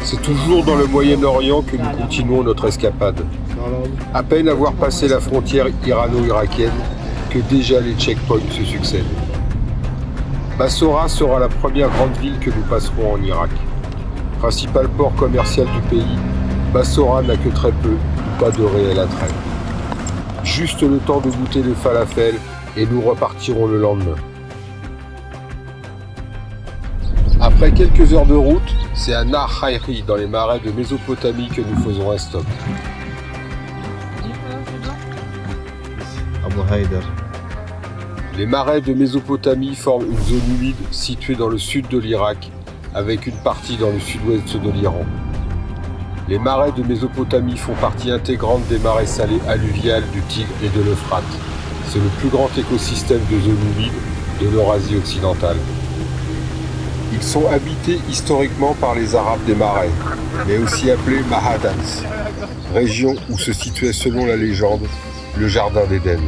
C'est toujours dans le Moyen-Orient que nous continuons notre escapade. À peine avoir passé la frontière irano-irakienne que déjà les checkpoints se succèdent. Bassora sera la première grande ville que nous passerons en Irak. Principal port commercial du pays, Bassora n'a que très peu ou pas de réel attrait. Juste le temps de goûter le falafel et nous repartirons le lendemain. Après quelques heures de route, c'est à Nar Khairi, dans les marais de Mésopotamie, que nous faisons un stop. Les marais de Mésopotamie forment une zone humide située dans le sud de l'Irak, avec une partie dans le sud-ouest de l'Iran. Les marais de Mésopotamie font partie intégrante des marais salés alluviales du Tigre et de l'Euphrate. C'est le plus grand écosystème de zones humides de l'Eurasie occidentale. Ils sont habités historiquement par les Arabes des marais, mais aussi appelés Mahadans, région où se situait selon la légende le Jardin d'Éden.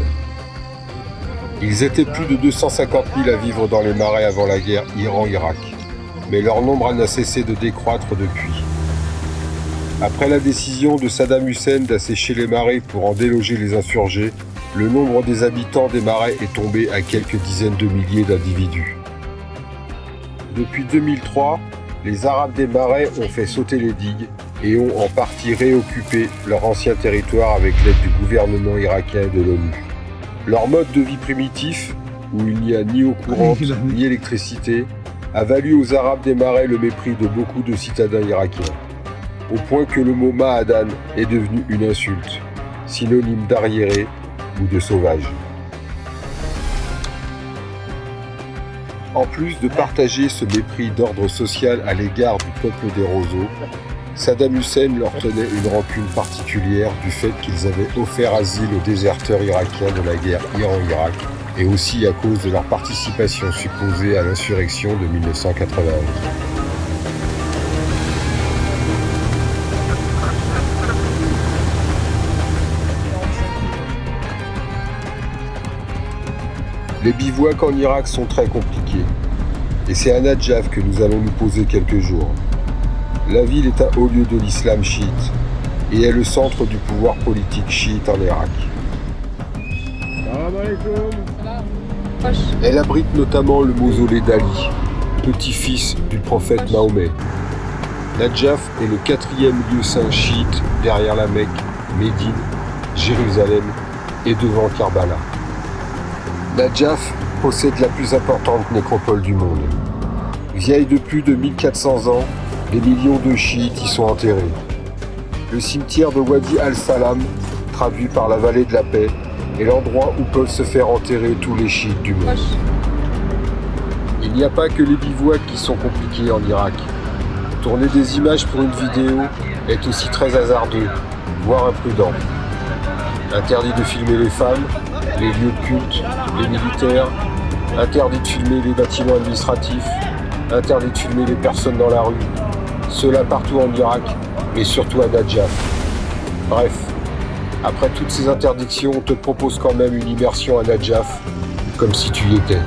Ils étaient plus de 250 000 à vivre dans les marais avant la guerre Iran-Irak, mais leur nombre n'a cessé de décroître depuis. Après la décision de Saddam Hussein d'assécher les marais pour en déloger les insurgés, le nombre des habitants des marais est tombé à quelques dizaines de milliers d'individus. Depuis 2003, les Arabes des marais ont fait sauter les digues et ont en partie réoccupé leur ancien territoire avec l'aide du gouvernement irakien et de l'ONU. Leur mode de vie primitif, où il n'y a ni eau courante ni électricité, a valu aux Arabes des marais le mépris de beaucoup de citadins irakiens, au point que le mot Mahadan est devenu une insulte, synonyme d'arriéré ou de sauvage. En plus de partager ce mépris d'ordre social à l'égard du peuple des roseaux, Saddam Hussein leur tenait une rancune particulière du fait qu'ils avaient offert asile aux déserteurs irakiens de la guerre Iran-Irak et aussi à cause de leur participation supposée à l'insurrection de 1991. Les bivouacs en Irak sont très compliqués, et c'est à Nadjaf que nous allons nous poser quelques jours. La ville est un haut lieu de l'islam chiite, et est le centre du pouvoir politique chiite en Irak. Elle abrite notamment le mausolée d'Ali, petit-fils du prophète Mahomet. Nadjaf est le 4e lieu saint chiite derrière la Mecque, Médine, Jérusalem et devant Karbala. Nadjaf possède la plus importante nécropole du monde. Vieille de plus de 1400 ans, des millions de chiites y sont enterrés. Le cimetière de Wadi al-Salam, traduit par la vallée de la paix, est l'endroit où peuvent se faire enterrer tous les chiites du monde. Il n'y a pas que les bivouacs qui sont compliqués en Irak. Tourner des images pour une vidéo est aussi très hasardeux, voire imprudent. Interdit de filmer les femmes, les lieux de culte, les militaires, interdit de filmer les bâtiments administratifs, interdit de filmer les personnes dans la rue. Cela partout en Irak, mais surtout à Nadjaf. Bref, après toutes ces interdictions, on te propose quand même une immersion à Nadjaf, comme si tu y étais.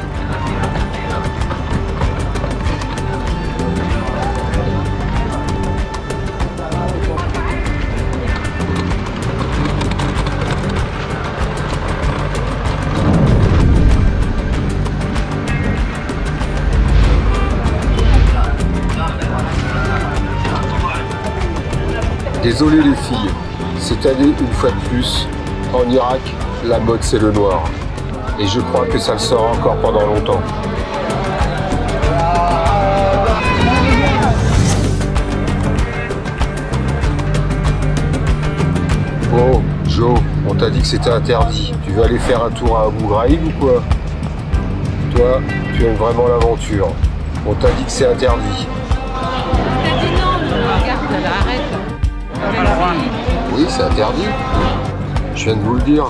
Désolé les filles, cette année, une fois de plus, en Irak, la mode c'est le noir. Et je crois que ça le sera encore pendant longtemps. Oh, Joe, on t'a dit que c'était interdit. Tu veux aller faire un tour à Abu Ghraib ou quoi? Toi, tu aimes vraiment l'aventure. On t'a dit que c'est interdit. T'as dit non, regarde, là, arrête. Oui, c'est interdit. Je viens de vous le dire.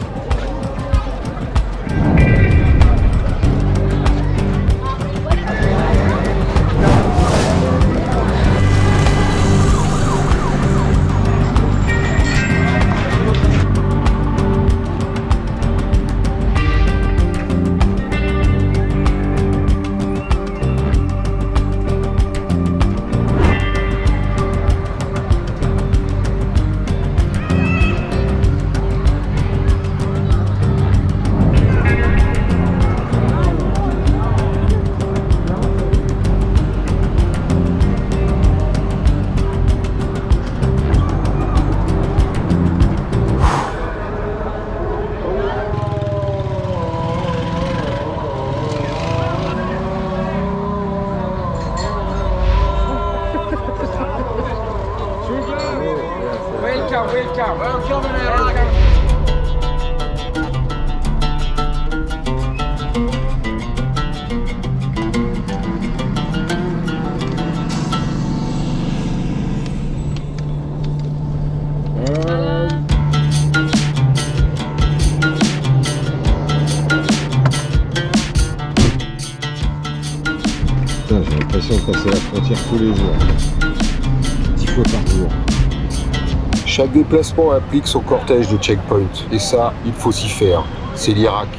J'ai l'impression de passer la frontière tous les jours, 10 fois par jour. Chaque déplacement implique son cortège de checkpoints, et ça, il faut s'y faire. C'est l'Irak.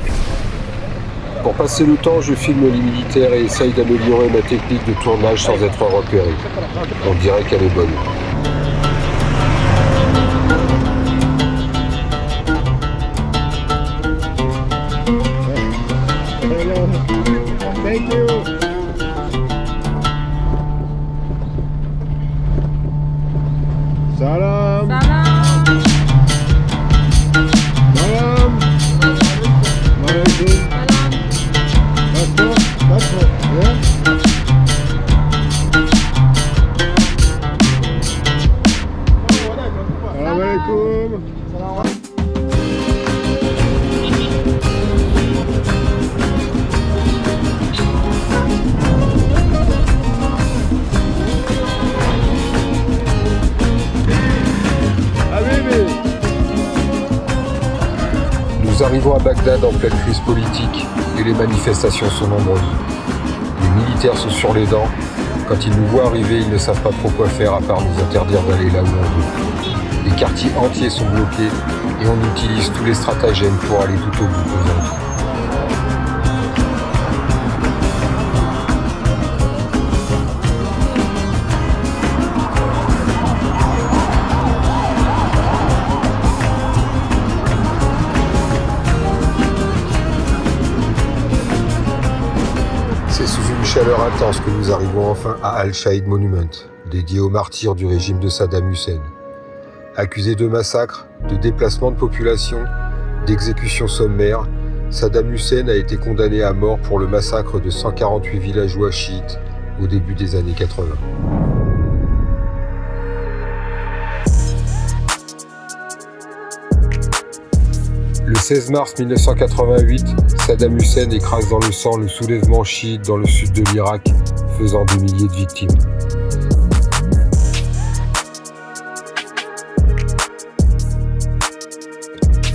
Pour passer le temps, je filme les militaires et essaye d'améliorer ma technique de tournage sans être repéré. On dirait qu'elle est bonne. Thank you. Salam. Salam. Salam. Alaikum. Salam. That's all. Yeah. Salam alaikum. Nous arrivons à Bagdad en pleine crise politique et les manifestations sont nombreuses. Les militaires sont sur les dents. Quand ils nous voient arriver, ils ne savent pas trop quoi faire à part nous interdire d'aller là où on veut. Les quartiers entiers sont bloqués et on utilise tous les stratagèmes pour aller tout au bout aux autres. C'est sous une chaleur intense que nous arrivons enfin à Al-Shahid Monument, dédié aux martyrs du régime de Saddam Hussein. Accusé de massacre, de déplacement de population, d'exécution sommaire, Saddam Hussein a été condamné à mort pour le massacre de 148 villageois chiites au début des années 80. Le 16 mars 1988, Saddam Hussein écrase dans le sang le soulèvement chiite dans le sud de l'Irak, faisant des milliers de victimes.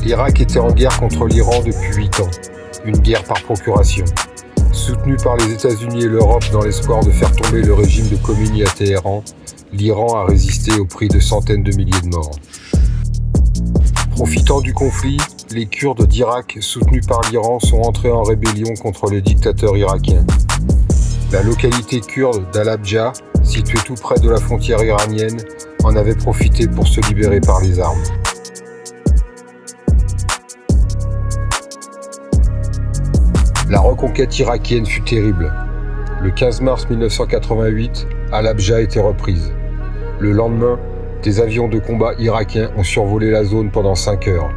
L'Irak était en guerre contre l'Iran depuis 8 ans, une guerre par procuration. Soutenue par les États-Unis et l'Europe dans l'espoir de faire tomber le régime de Khomeini à Téhéran, l'Iran a résisté au prix de centaines de milliers de morts. Profitant du conflit, les Kurdes d'Irak, soutenus par l'Iran, sont entrés en rébellion contre le dictateur irakien. La localité kurde d'Al-Abja, située tout près de la frontière iranienne, en avait profité pour se libérer par les armes. La reconquête irakienne fut terrible. Le 15 mars 1988, Al-Abja était reprise. Le lendemain, des avions de combat irakiens ont survolé la zone pendant 5 heures,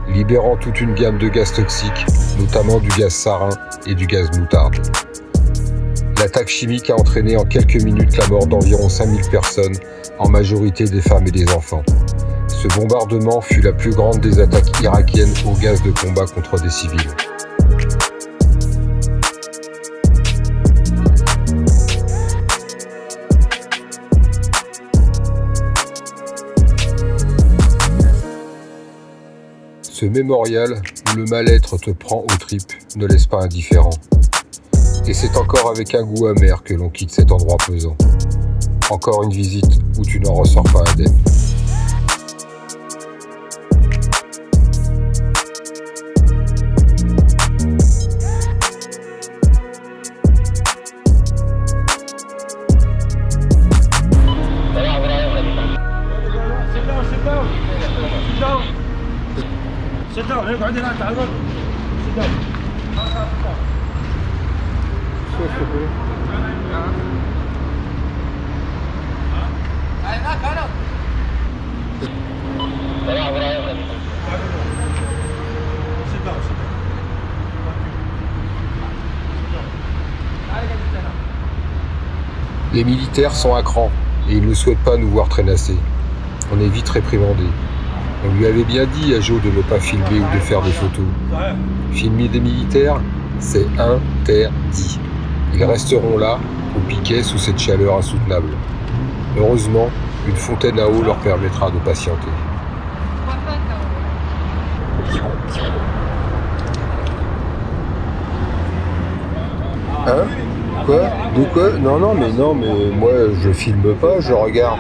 libérant toute une gamme de gaz toxiques, notamment du gaz sarin et du gaz moutarde. L'attaque chimique a entraîné en quelques minutes la mort d'environ 5000 personnes, en majorité des femmes et des enfants. Ce bombardement fut la plus grande des attaques irakiennes au gaz de combat contre des civils. Ce mémorial, où le mal-être te prend aux tripes, ne laisse pas indifférent. Et c'est encore avec un goût amer que l'on quitte cet endroit pesant. Encore une visite où tu n'en ressors pas indemne. Sit down, اقعد هنا تعال. Sit down. Les militaires sont à cran et ils ne souhaitent pas nous voir traînasser. On est vite réprimandés. On lui avait bien dit à Joe de ne pas filmer ou de faire des photos. Filmer des militaires, c'est interdit. Ils resteront là, au piquet, sous cette chaleur insoutenable. Heureusement, une fontaine à eau leur permettra de patienter. Hein? Quoi? De quoi? Non, mais moi je filme pas, je regarde.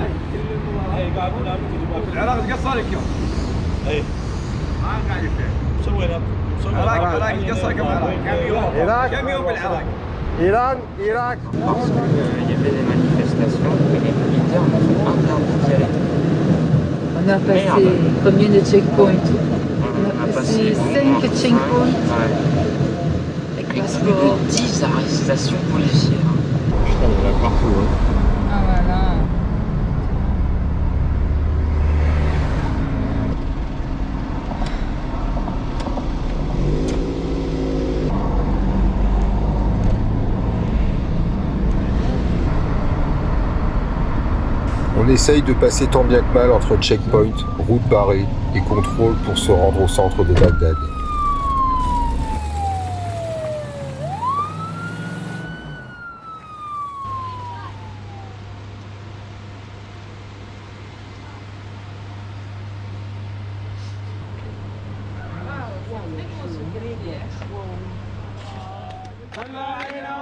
Irak. Parce qu'il y avait des manifestations et les militaires nous ont interdit d'y aller. On a passé combien de checkpoints? On a passé 5 checkpoints. Ouais. Avec Avec plus passeport. de 10 arrestations policières. Putain, il y en a partout. Hein. Ah voilà. On essaye de passer tant bien que mal entre checkpoint, route barrée et contrôle pour se rendre au centre de Bagdad.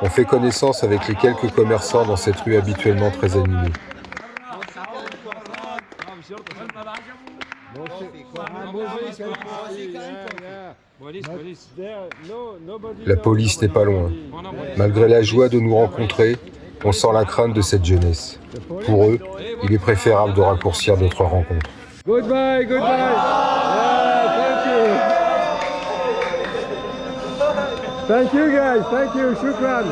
On fait connaissance avec les quelques commerçants dans cette rue habituellement très animée. La police n'est pas loin. Malgré la joie de nous rencontrer, on sent la crainte de cette jeunesse. Pour eux, il est préférable de raccourcir notre rencontre. Goodbye. Thank you guys, shukran.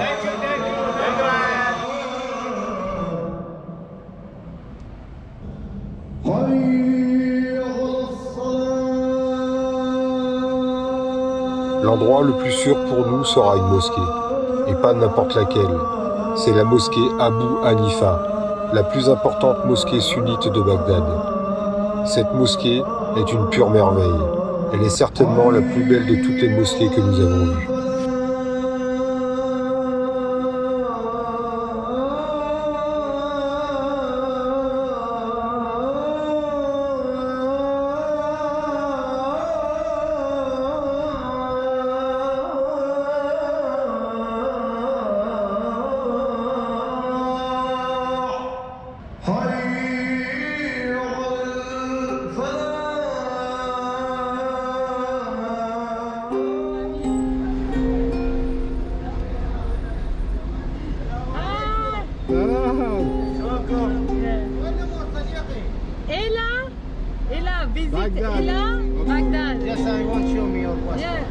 L'endroit le plus sûr pour nous sera une mosquée, et pas n'importe laquelle. C'est la mosquée Abu Hanifa, la plus importante mosquée sunnite de Bagdad. Cette mosquée est une pure merveille. Elle est certainement la plus belle de toutes les mosquées que nous avons vues. Ella, visit Ella, Baghdad. Yes, I want to show me your passport. Yeah.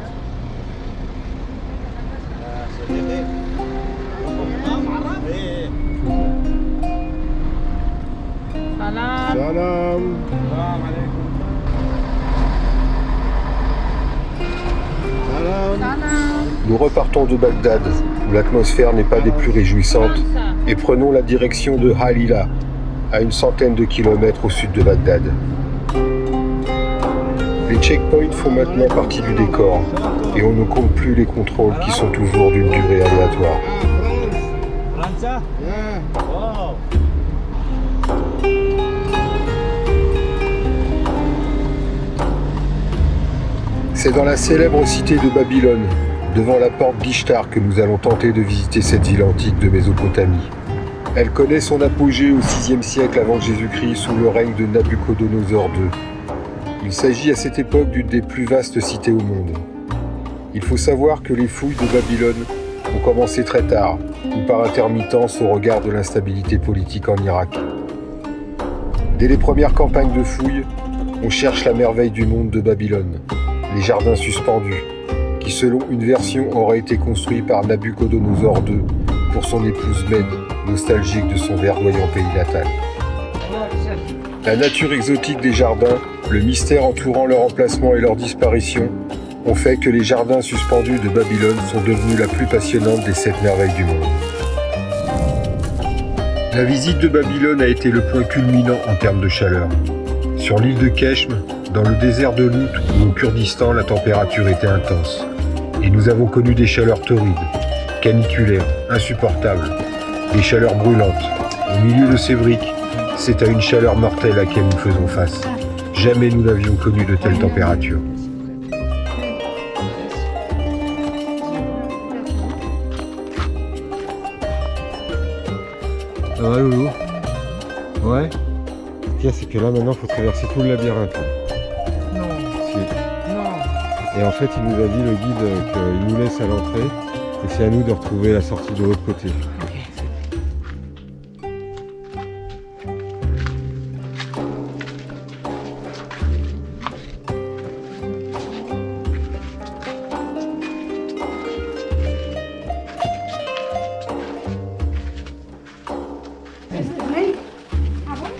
Salam. Nous repartons de Bagdad, où l'atmosphère n'est pas des plus réjouissantes, et prenons la direction de Halila, à une centaine de kilomètres au sud de Bagdad. Les checkpoints font maintenant partie du décor, et on ne compte plus les contrôles qui sont toujours d'une durée aléatoire. C'est dans la célèbre cité de Babylone, devant la porte d'Ishtar, que nous allons tenter de visiter cette ville antique de Mésopotamie. Elle connaît son apogée au VIe siècle avant Jésus-Christ sous le règne de Nabuchodonosor II. Il s'agit à cette époque d'une des plus vastes cités au monde. Il faut savoir que les fouilles de Babylone ont commencé très tard, ou par intermittence au regard de l'instabilité politique en Irak. Dès les premières campagnes de fouilles, on cherche la merveille du monde de Babylone, les jardins suspendus, qui selon une version auraient été construits par Nabuchodonosor II pour son épouse Med, nostalgique de son verdoyant pays natal. La nature exotique des jardins, le mystère entourant leur emplacement et leur disparition ont fait que les jardins suspendus de Babylone sont devenus la plus passionnante des 7 merveilles du monde. La visite de Babylone a été le point culminant en termes de chaleur. Sur l'île de Keshm, dans le désert de Lout ou au Kurdistan, la température était intense. Et nous avons connu des chaleurs torrides, caniculaires, insupportables, des chaleurs brûlantes. Au milieu de ces briques, c'est à une chaleur mortelle à laquelle nous faisons face. Jamais nous n'avions connu de telles températures. Ça va, Loulou? Ouais. Ce qu'il y a, c'est que là, maintenant, il faut traverser tout le labyrinthe. Non, Si. non. Et en fait, il nous a dit, le guide, qu'il nous laisse à l'entrée. Et c'est à nous de retrouver la sortie de l'autre côté.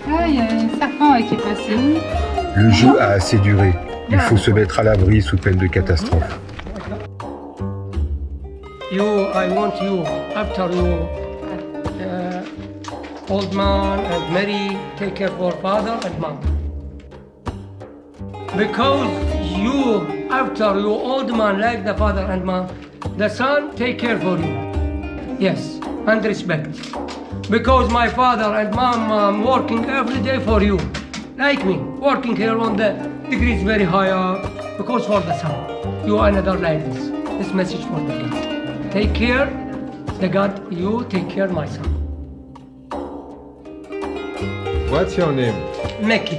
Là, il y a un serpent qui est passé. Le jeu a assez duré. Il faut se mettre à l'abri sous peine de catastrophe. I want you, after you, old man and Mary, take care for father and mom. Because you, after you, old man, like the father and mom, the son take care for you. Yes, and respect. Because my father and mom working every day for you, like me, working here on the degrees very higher, because for the son, you another like this. This message for the God. Take care, the God, you take care, my son. What's your name? Mekki.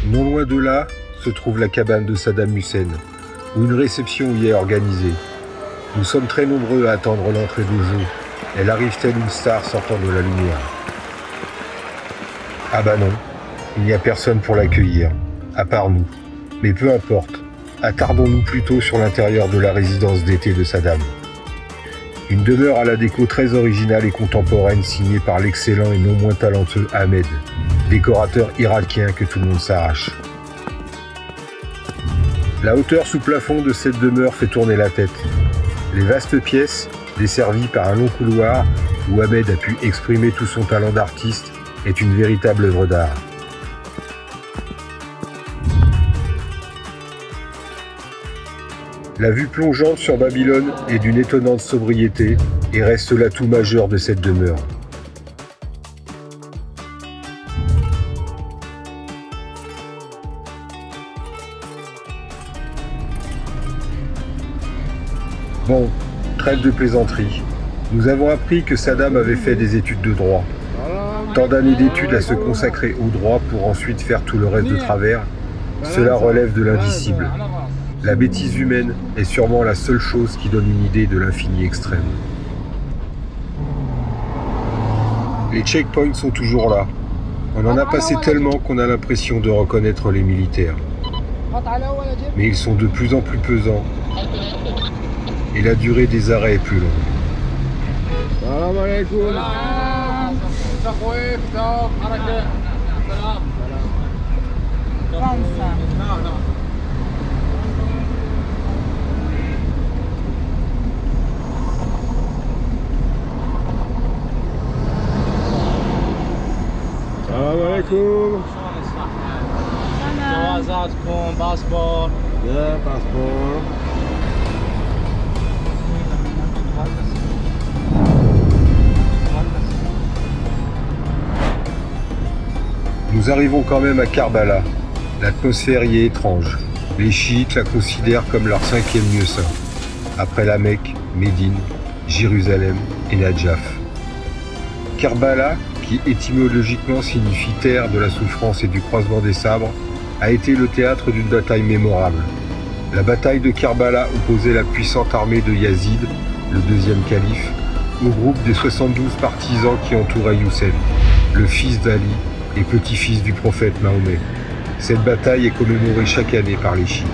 Non loin de là se trouve la cabane de Saddam Hussein, où une réception y est organisée. Nous sommes très nombreux à attendre l'entrée des eaux. Elle arrive telle une star sortant de la lumière. Ah bah non, il n'y a personne pour l'accueillir, à part nous. Mais peu importe, attardons-nous plutôt sur l'intérieur de la résidence d'été de Saddam. Une demeure à la déco très originale et contemporaine signée par l'excellent et non moins talentueux Ahmed, décorateur irakien que tout le monde s'arrache. La hauteur sous plafond de cette demeure fait tourner la tête. Les vastes pièces, desservies par un long couloir où Ahmed a pu exprimer tout son talent d'artiste, est une véritable œuvre d'art. La vue plongeante sur Babylone est d'une étonnante sobriété et reste l'atout majeur de cette demeure. Bon, trêve de plaisanterie. Nous avons appris que Saddam avait fait des études de droit. Tant d'années d'études à se consacrer au droit pour ensuite faire tout le reste de travers, cela relève de l'indicible. La bêtise humaine est sûrement la seule chose qui donne une idée de l'infini extrême. Les checkpoints sont toujours là. On en a passé tellement qu'on a l'impression de reconnaître les militaires. Mais ils sont de plus en plus pesants. Et la durée des arrêts est plus longue. Salam alaikum. Salam alaikum. جوازاتكم باسبور Yeah, passeport. Nous arrivons quand même à Karbala. L'atmosphère y est étrange. Les chiites la considèrent comme leur cinquième lieu saint, après la Mecque, Médine, Jérusalem et Nadjaf. Karbala, qui étymologiquement signifie terre de la souffrance et du croisement des sabres, a été le théâtre d'une bataille mémorable. La bataille de Karbala opposait la puissante armée de Yazid, le deuxième calife, au groupe des 72 partisans qui entouraient Youssef, le fils d'Ali et petit-fils du prophète Mahomet. Cette bataille est commémorée chaque année par les chiites.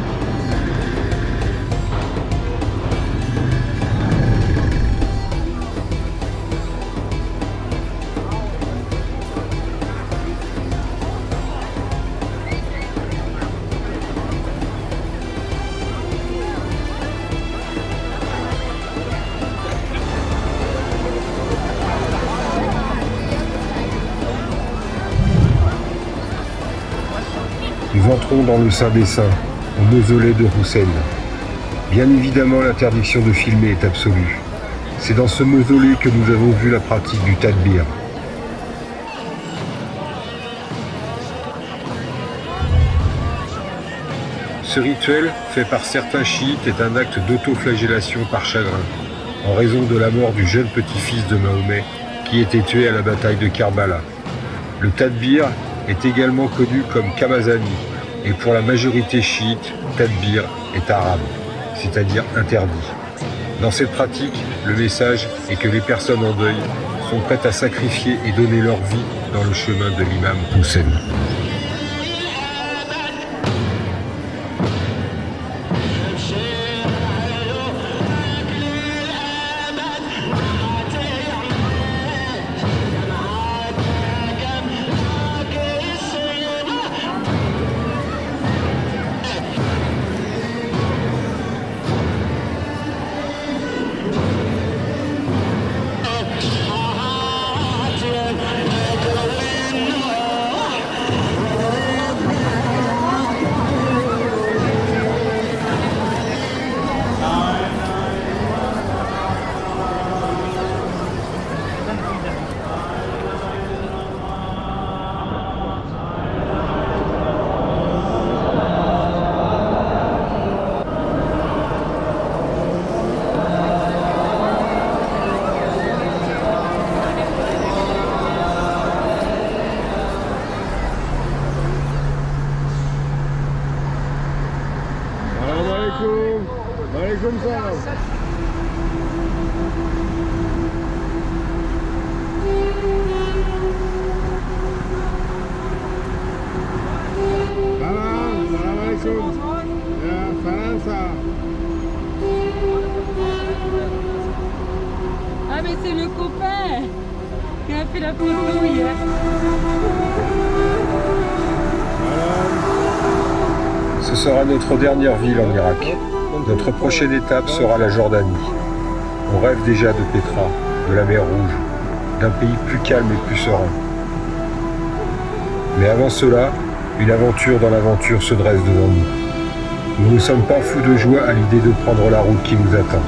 Nous entrons dans le Saint des Saints, au mausolée de Hussein. Bien évidemment, l'interdiction de filmer est absolue. C'est dans ce mausolée que nous avons vu la pratique du tadbir. Ce rituel, fait par certains chiites, est un acte d'autoflagellation par chagrin, en raison de la mort du jeune petit-fils de Mahomet qui était tué à la bataille de Karbala. Le tadbir est également connu comme kamazani, et pour la majorité chiite, tadbir est arabe, c'est-à-dire interdit. Dans cette pratique, le message est que les personnes en deuil sont prêtes à sacrifier et donner leur vie dans le chemin de l'imam Hussein. Ah mais c'est le copain qui a fait la photo hier. Ce sera notre dernière ville en Irak. Notre prochaine étape sera la Jordanie. On rêve déjà de Petra, de la mer Rouge, d'un pays plus calme et plus serein. Mais avant cela, une aventure dans l'aventure se dresse devant nous. Nous ne sommes pas fous de joie à l'idée de prendre la route qui nous attend,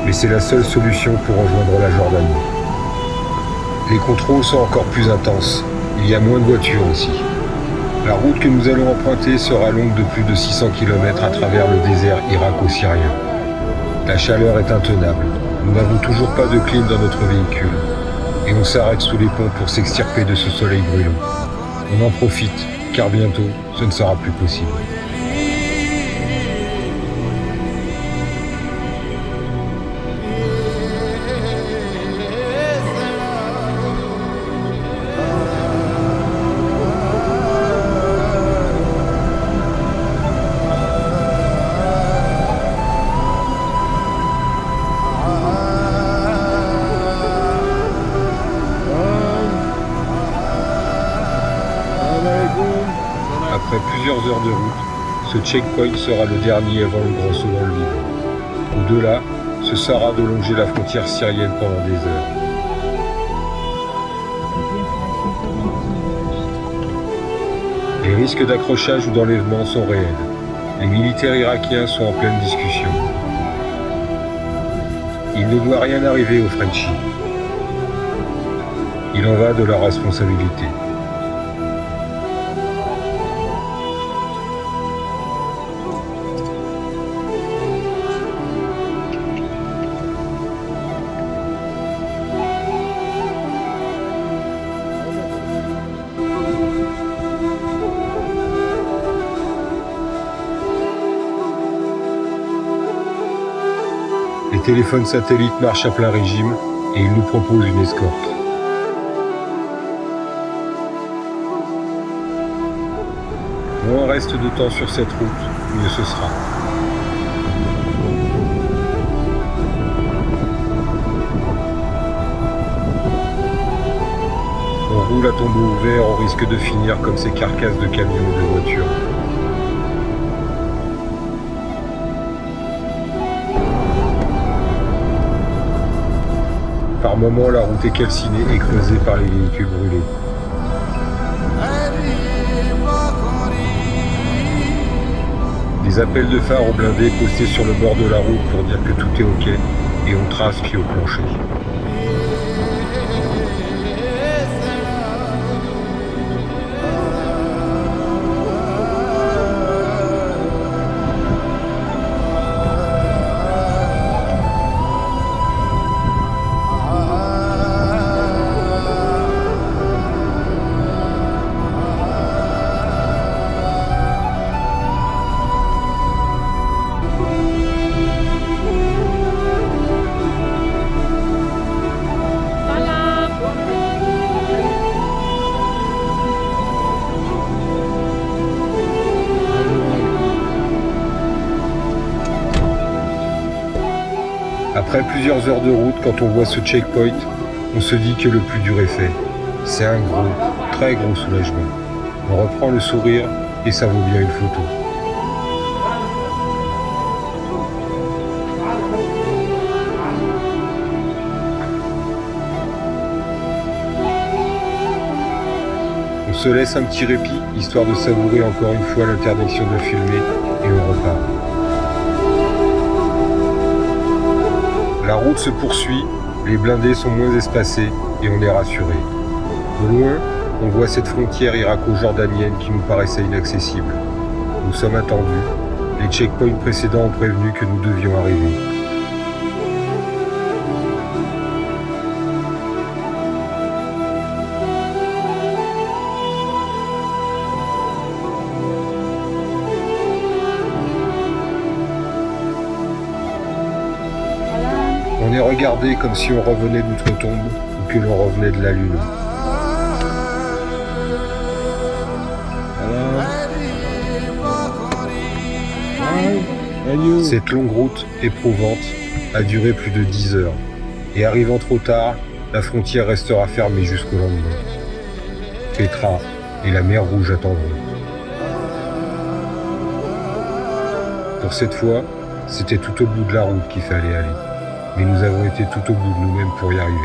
mais c'est la seule solution pour rejoindre la Jordanie. Les contrôles sont encore plus intenses, il y a moins de voitures aussi. La route que nous allons emprunter sera longue de plus de 600 km à travers le désert irako-syrien. La chaleur est intenable, nous n'avons toujours pas de clim dans notre véhicule, et on s'arrête sous les ponts pour s'extirper de ce soleil brûlant. On en profite, car bientôt, ce ne sera plus possible. Après plusieurs heures de route, ce checkpoint sera le dernier avant le grand saut dans le vide. Au-delà, ce sera de longer la frontière syrienne pendant des heures. Les risques d'accrochage ou d'enlèvement sont réels. Les militaires irakiens sont en pleine discussion. Il ne doit rien arriver aux Frenchies. Il en va de leur responsabilité. Les téléphones satellites marchent à plein régime et ils nous proposent une escorte. Moins reste de temps sur cette route, mieux ce sera. On roule à tombeau ouvert, on risque de finir comme ces carcasses de camions et de voitures. Par moments, la route est calcinée et creusée par les véhicules brûlés. Des appels de phare aux blindés postés sur le bord de la route pour dire que tout est ok et on trace pied au plancher. Après plusieurs heures de route, quand on voit ce checkpoint, on se dit que le plus dur est fait. C'est un gros, très gros soulagement. On reprend le sourire et ça vaut bien une photo. On se laisse un petit répit, histoire de savourer encore une fois l'interdiction de filmer, et on repart. La route se poursuit, les blindés sont moins espacés et on est rassuré. Au loin, on voit cette frontière irako-jordanienne qui nous paraissait inaccessible. Nous sommes attendus, les checkpoints précédents ont prévenu que nous devions arriver. On est regardé comme si on revenait d'outre-tombe ou que l'on revenait de la Lune. Cette longue route éprouvante a duré plus de 10 heures. Et arrivant trop tard, la frontière restera fermée jusqu'au lendemain. Petra et la mer Rouge attendront. Pour cette fois, c'était tout au bout de la route qu'il fallait aller. Mais nous avons été tout au bout de nous-mêmes pour y arriver.